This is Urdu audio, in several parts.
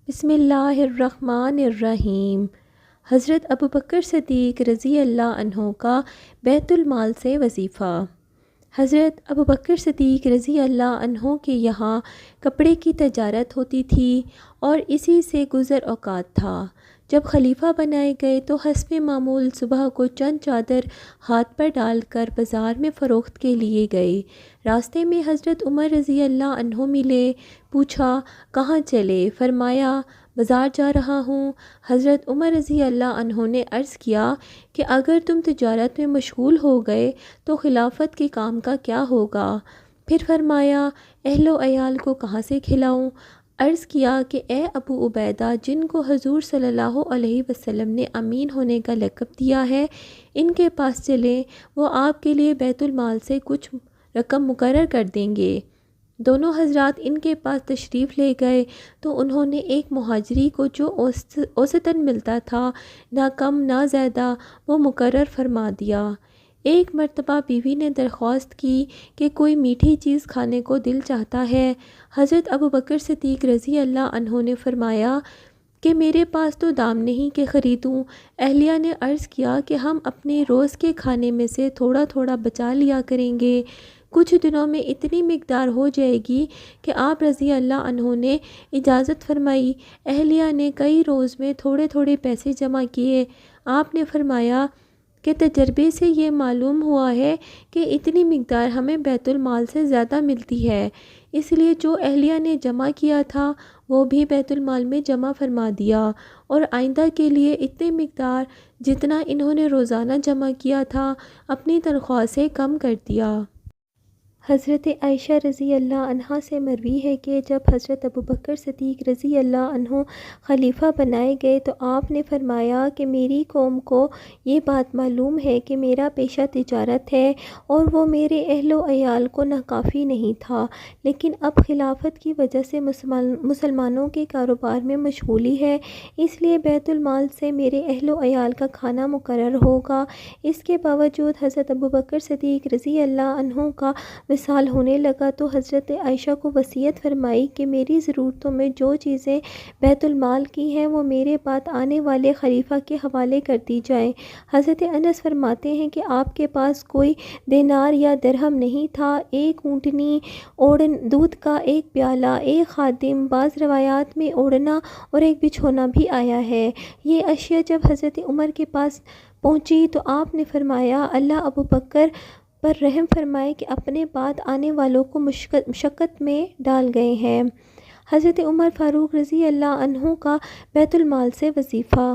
بسم اللہ الرحمن الرحیم۔ حضرت ابوبکر صدیق رضی اللہ عنہ کا بیت المال سے وظیفہ۔ حضرت ابوبکر صدیق رضی اللہ عنہ کے یہاں کپڑے کی تجارت ہوتی تھی اور اسی سے گزر اوقات تھا۔ جب خلیفہ بنائے گئے تو حسب معمول صبح کو چند چادر ہاتھ پر ڈال کر بازار میں فروخت کے لیے گئے۔ راستے میں حضرت عمر رضی اللہ عنہ ملے۔ پوچھا کہاں چلے؟ فرمایا بازار جا رہا ہوں۔ حضرت عمر رضی اللہ عنہ نے عرض کیا کہ اگر تم تجارت میں مشغول ہو گئے تو خلافت کے کام کا کیا ہوگا؟ پھر فرمایا اہل و عیال کو کہاں سے کھلاؤں؟ عرض کیا کہ اے ابو عبیدہ، جن کو حضور صلی اللہ علیہ وسلم نے امین ہونے کا لقب دیا ہے، ان کے پاس چلیں، وہ آپ کے لیے بیت المال سے کچھ رقم مقرر کر دیں گے۔ دونوں حضرات ان کے پاس تشریف لے گئے تو انہوں نے ایک مہاجری کو جو اوسطاً ملتا تھا، نہ کم نہ زیادہ، وہ مقرر فرما دیا۔ ایک مرتبہ بیوی نے درخواست کی کہ کوئی میٹھی چیز کھانے کو دل چاہتا ہے۔ حضرت ابوبکر صدیق رضی اللہ عنہ نے فرمایا کہ میرے پاس تو دام نہیں کہ خریدوں۔ اہلیہ نے عرض کیا کہ ہم اپنے روز کے کھانے میں سے تھوڑا تھوڑا بچا لیا کریں گے، کچھ دنوں میں اتنی مقدار ہو جائے گی کہ آپ رضی اللہ عنہ نے اجازت فرمائی۔ اہلیہ نے کئی روز میں تھوڑے تھوڑے پیسے جمع کیے۔ آپ نے فرمایا کہ تجربے سے یہ معلوم ہوا ہے کہ اتنی مقدار ہمیں بیت المال سے زیادہ ملتی ہے، اس لیے جو اہلیہ نے جمع کیا تھا وہ بھی بیت المال میں جمع فرما دیا، اور آئندہ کے لیے اتنی مقدار جتنا انہوں نے روزانہ جمع کیا تھا اپنی تنخواہ سے کم کر دیا۔ حضرت عائشہ رضی اللہ عنہا سے مروی ہے کہ جب حضرت ابوبکر صدیق رضی اللہ عنہ خلیفہ بنائے گئے تو آپ نے فرمایا کہ میری قوم کو یہ بات معلوم ہے کہ میرا پیشہ تجارت ہے اور وہ میرے اہل و عیال کو ناکافی نہیں تھا، لیکن اب خلافت کی وجہ سے مسلمانوں کے کاروبار میں مشغولی ہے، اس لیے بیت المال سے میرے اہل و عیال کا کھانا مقرر ہوگا۔ اس کے باوجود حضرت ابوبکر صدیق رضی اللہ عنہ کا وصال ہونے لگا تو حضرت عائشہ کو وصیت فرمائی کہ میری ضرورتوں میں جو چیزیں بیت المال کی ہیں وہ میرے بعد آنے والے خلیفہ کے حوالے کر دی جائیں۔ حضرت انس فرماتے ہیں کہ آپ کے پاس کوئی دینار یا درہم نہیں تھا، ایک اونٹنی، دودھ کا ایک پیالہ، ایک خادم، بعض روایات میں اوڑھنا اور ایک بچھونا بھی آیا ہے۔ یہ اشیاء جب حضرت عمر کے پاس پہنچی تو آپ نے فرمایا اللہ ابوبکر پر رحم فرمائے کہ اپنے بعد آنے والوں کو مشقت میں ڈال گئے ہیں۔ حضرت عمر فاروق رضی اللہ عنہ کا بیت المال سے وظیفہ۔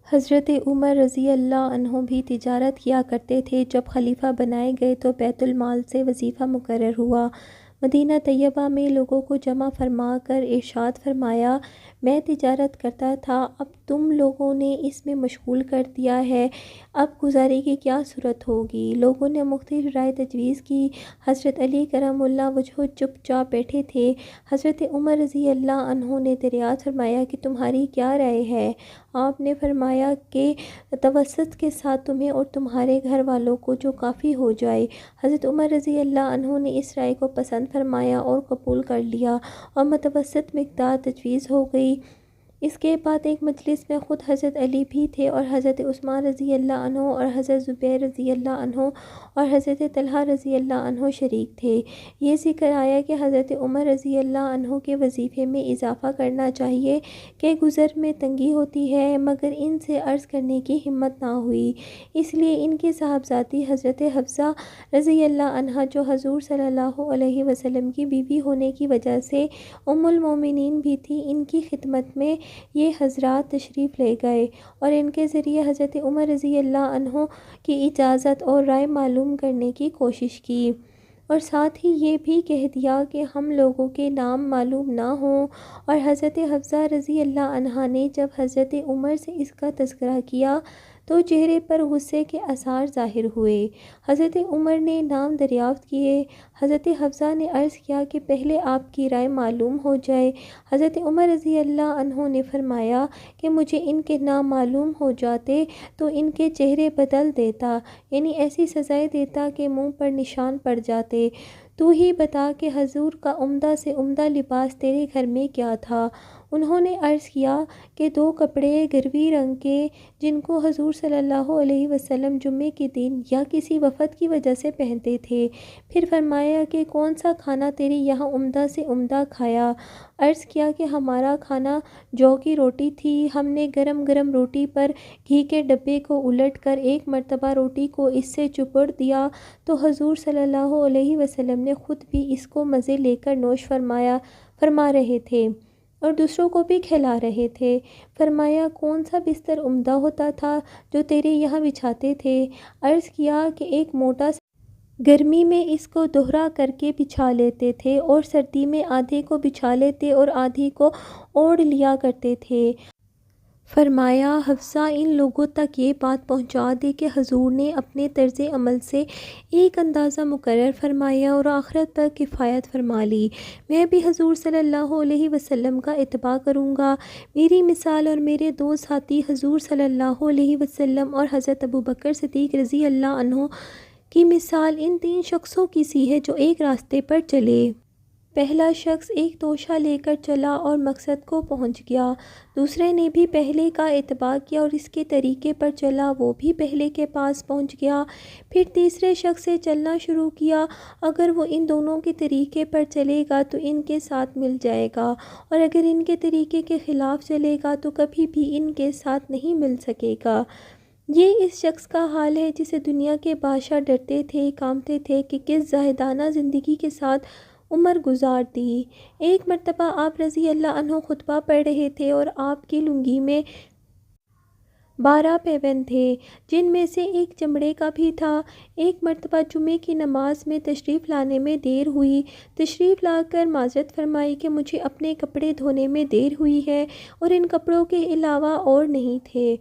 حضرت عمر رضی اللہ عنہ بھی تجارت کیا کرتے تھے۔ جب خلیفہ بنائے گئے تو بیت المال سے وظیفہ مقرر ہوا۔ مدینہ طیبہ میں لوگوں کو جمع فرما کر ارشاد فرمایا میں تجارت کرتا تھا، اب تم لوگوں نے اس میں مشغول کر دیا ہے، اب گزارے کی کیا صورت ہوگی؟ لوگوں نے مختلف رائے تجویز کی۔ حضرت علی کرم اللہ وجہہ چپ چاپ بیٹھے تھے۔ حضرت عمر رضی اللہ عنہ نے دریافت فرمایا کہ تمہاری کیا رائے ہے؟ آپ نے فرمایا کہ توسط کے ساتھ تمہیں اور تمہارے گھر والوں کو جو کافی ہو جائے۔ حضرت عمر رضی اللہ عنہ نے اس رائے کو پسند فرمایا اور قبول کر لیا اور متوسط مقدار تجویز ہو گئی۔ اس کے بعد ایک مجلس میں خود حضرت علی بھی تھے اور حضرت عثمان رضی اللہ عنہ اور حضرت زبیر رضی اللہ عنہ اور حضرت طلحہ رضی اللہ عنہ شریک تھے۔ یہ ذکر آیا کہ حضرت عمر رضی اللہ عنہ کے وظیفے میں اضافہ کرنا چاہیے کہ گزر میں تنگی ہوتی ہے، مگر ان سے عرض کرنے کی ہمت نہ ہوئی، اس لیے ان کے صاحبزادی حضرت حفصہ رضی اللہ عنہا جو حضور صلی اللہ علیہ وسلم کی بیوی ہونے کی وجہ سے ام المومنین بھی تھی، ان کی خدمت میں یہ حضرات تشریف لے گئے اور ان کے ذریعے حضرت عمر رضی اللہ عنہ کی اجازت اور رائے معلوم کرنے کی کوشش کی، اور ساتھ ہی یہ بھی کہہ دیا کہ ہم لوگوں کے نام معلوم نہ ہوں۔ اور حضرت حفصہ رضی اللہ عنہا نے جب حضرت عمر سے اس کا تذکرہ کیا تو چہرے پر غصے کے آثار ظاہر ہوئے۔ حضرت عمر نے نام دریافت کیے۔ حضرت حفصہ نے عرض کیا کہ پہلے آپ کی رائے معلوم ہو جائے۔ حضرت عمر رضی اللہ عنہ نے فرمایا کہ مجھے ان کے نام معلوم ہو جاتے تو ان کے چہرے بدل دیتا، یعنی ایسی سزائیں دیتا کہ منہ پر نشان پڑ جاتے۔ تو ہی بتا کہ حضور کا عمدہ سے عمدہ لباس تیرے گھر میں کیا تھا؟ انہوں نے عرض کیا کہ 2 کپڑے گروی رنگ کے جن کو حضور صلی اللہ علیہ وسلم جمعے کے دن یا کسی وفد کی وجہ سے پہنتے تھے۔ پھر فرمایا کہ کون سا کھانا تیرے یہاں عمدہ سے عمدہ کھایا؟ عرض کیا کہ ہمارا کھانا جو کی روٹی تھی۔ ہم نے گرم گرم روٹی پر گھی کے ڈبے کو الٹ کر ایک مرتبہ روٹی کو اس سے چپڑ دیا تو حضور صلی اللہ علیہ وسلم نے خود بھی اس کو مزے لے کر نوش فرما رہے تھے اور دوسروں کو بھی کھلا رہے تھے۔ فرمایا کون سا بستر عمدہ ہوتا تھا جو تیرے یہاں بچھاتے تھے؟ عرض کیا کہ ایک موٹا سا، گرمی میں اس کو دوہرا کر کے بچھا لیتے تھے اور سردی میں آدھے کو بچھا لیتے اور آدھی کو اوڑھ لیا کرتے تھے۔ فرمایا حفصہ ان لوگوں تک یہ بات پہنچا دے کہ حضور نے اپنے طرز عمل سے ایک اندازہ مقرر فرمایا اور آخرت پر کفایت فرما لی۔ میں بھی حضور صلی اللہ علیہ وسلم کا اتباع کروں گا۔ میری مثال اور میرے 2 ساتھی حضور صلی اللہ علیہ وسلم اور حضرت ابوبکر صدیق رضی اللہ عنہ کی مثال ان 3 شخصوں کی سی ہے جو ایک راستے پر چلے۔ پہلا شخص ایک توشہ لے کر چلا اور مقصد کو پہنچ گیا۔ دوسرے نے بھی پہلے کا اتباع کیا اور اس کے طریقے پر چلا، وہ بھی پہلے کے پاس پہنچ گیا۔ پھر تیسرے شخص سے چلنا شروع کیا، اگر وہ ان دونوں کے طریقے پر چلے گا تو ان کے ساتھ مل جائے گا اور اگر ان کے طریقے کے خلاف چلے گا تو کبھی بھی ان کے ساتھ نہیں مل سکے گا۔ یہ اس شخص کا حال ہے جسے دنیا کے بادشاہ ڈرتے تھے، کانپتے تھے کہ کس زاہدانہ زندگی کے ساتھ عمر گزار دی۔ ایک مرتبہ آپ رضی اللہ عنہ خطبہ پڑھ رہے تھے اور آپ کی لنگی میں 12 پیوند تھے جن میں سے ایک چمڑے کا بھی تھا۔ ایک مرتبہ جمعے کی نماز میں تشریف لانے میں دیر ہوئی۔ تشریف لا کر معذرت فرمائی کہ مجھے اپنے کپڑے دھونے میں دیر ہوئی ہے اور ان کپڑوں کے علاوہ اور نہیں تھے۔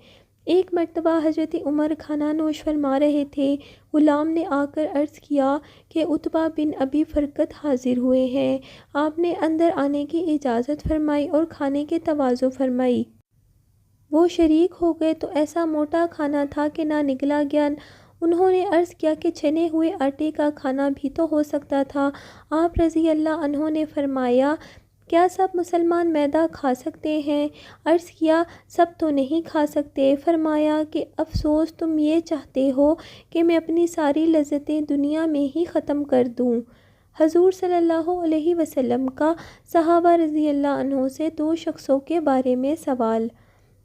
ایک مرتبہ حضرت عمر کھانا نوش فرما رہے تھے، غلام نے آ کر عرض کیا کہ عتبہ بن ابی فرقت حاضر ہوئے ہیں۔ آپ نے اندر آنے کی اجازت فرمائی اور کھانے کے تواضع فرمائی۔ وہ شریک ہو گئے تو ایسا موٹا کھانا تھا کہ نہ نگلا گیا۔ انہوں نے عرض کیا کہ چھنے ہوئے آٹے کا کھانا بھی تو ہو سکتا تھا۔ آپ رضی اللہ عنہ نے فرمایا کیا سب مسلمان میدا کھا سکتے ہیں؟ عرض کیا سب تو نہیں کھا سکتے۔ فرمایا کہ افسوس تم یہ چاہتے ہو کہ میں اپنی ساری لذتیں دنیا میں ہی ختم کر دوں۔ حضور صلی اللہ علیہ وسلم کا صحابہ رضی اللہ عنہ سے 2 شخصوں کے بارے میں سوال۔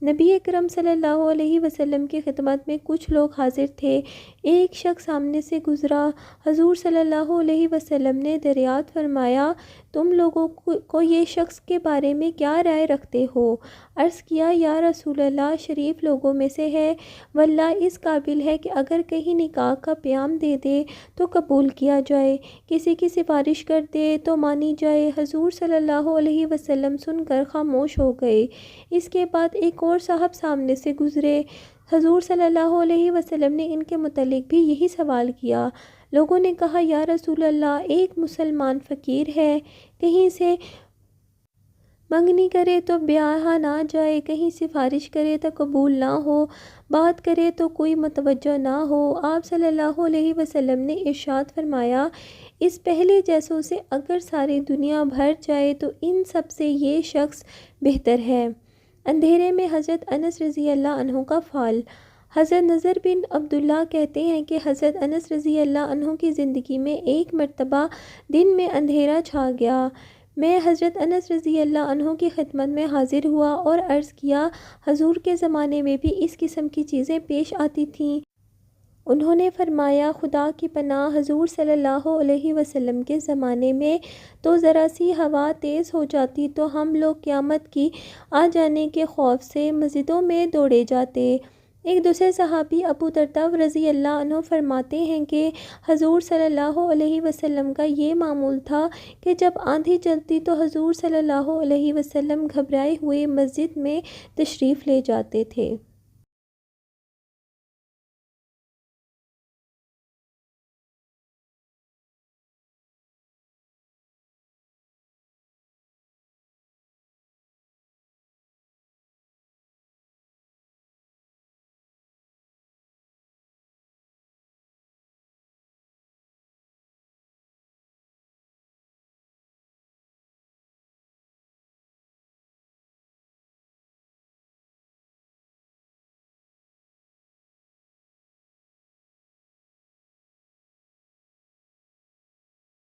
نبی اکرم صلی اللہ علیہ وسلم کی خدمت میں کچھ لوگ حاضر تھے۔ ایک شخص سامنے سے گزرا۔ حضور صلی اللہ علیہ وسلم نے دریافت فرمایا تم لوگوں کو یہ شخص کے بارے میں کیا رائے رکھتے ہو؟ عرض کیا یا رسول اللہ شریف لوگوں میں سے ہے، واللہ اس قابل ہے کہ اگر کہیں نکاح کا پیام دے دے تو قبول کیا جائے، کسی کی سفارش کر دے تو مانی جائے۔ حضور صلی اللہ علیہ وسلم سن کر خاموش ہو گئے۔ اس کے بعد ایک اور صاحب سامنے سے گزرے۔ حضور صلی اللہ علیہ وسلم نے ان کے متعلق بھی یہی سوال کیا۔ لوگوں نے کہا یا رسول اللہ ایک مسلمان فقیر ہے، کہیں سے منگنی کرے تو بیاہ نہ جائے، کہیں سفارش کرے تو قبول نہ ہو، بات کرے تو کوئی متوجہ نہ ہو۔ آپ صلی اللہ علیہ وسلم نے ارشاد فرمایا اس پہلے جیسوں سے اگر ساری دنیا بھر جائے تو ان سب سے یہ شخص بہتر ہے۔ اندھیرے میں حضرت انس رضی اللہ عنہ کا فعل۔ حضرت نذر بن عبداللہ کہتے ہیں کہ حضرت انس رضی اللہ عنہ کی زندگی میں ایک مرتبہ دن میں اندھیرا چھا گیا۔ میں حضرت انس رضی اللہ عنہ کی خدمت میں حاضر ہوا اور عرض کیا حضور کے زمانے میں بھی اس قسم کی چیزیں پیش آتی تھیں؟ انہوں نے فرمایا خدا کی پناہ حضور صلی اللہ علیہ وسلم کے زمانے میں تو ذرا سی ہوا تیز ہو جاتی تو ہم لوگ قیامت کی آ جانے کے خوف سے مسجدوں میں دوڑے جاتے۔ ایک دوسرے صحابی ابو درداء رضی اللہ عنہ فرماتے ہیں کہ حضور صلی اللہ علیہ وسلم کا یہ معمول تھا کہ جب آندھی چلتی تو حضور صلی اللہ علیہ وسلم گھبرائے ہوئے مسجد میں تشریف لے جاتے تھے۔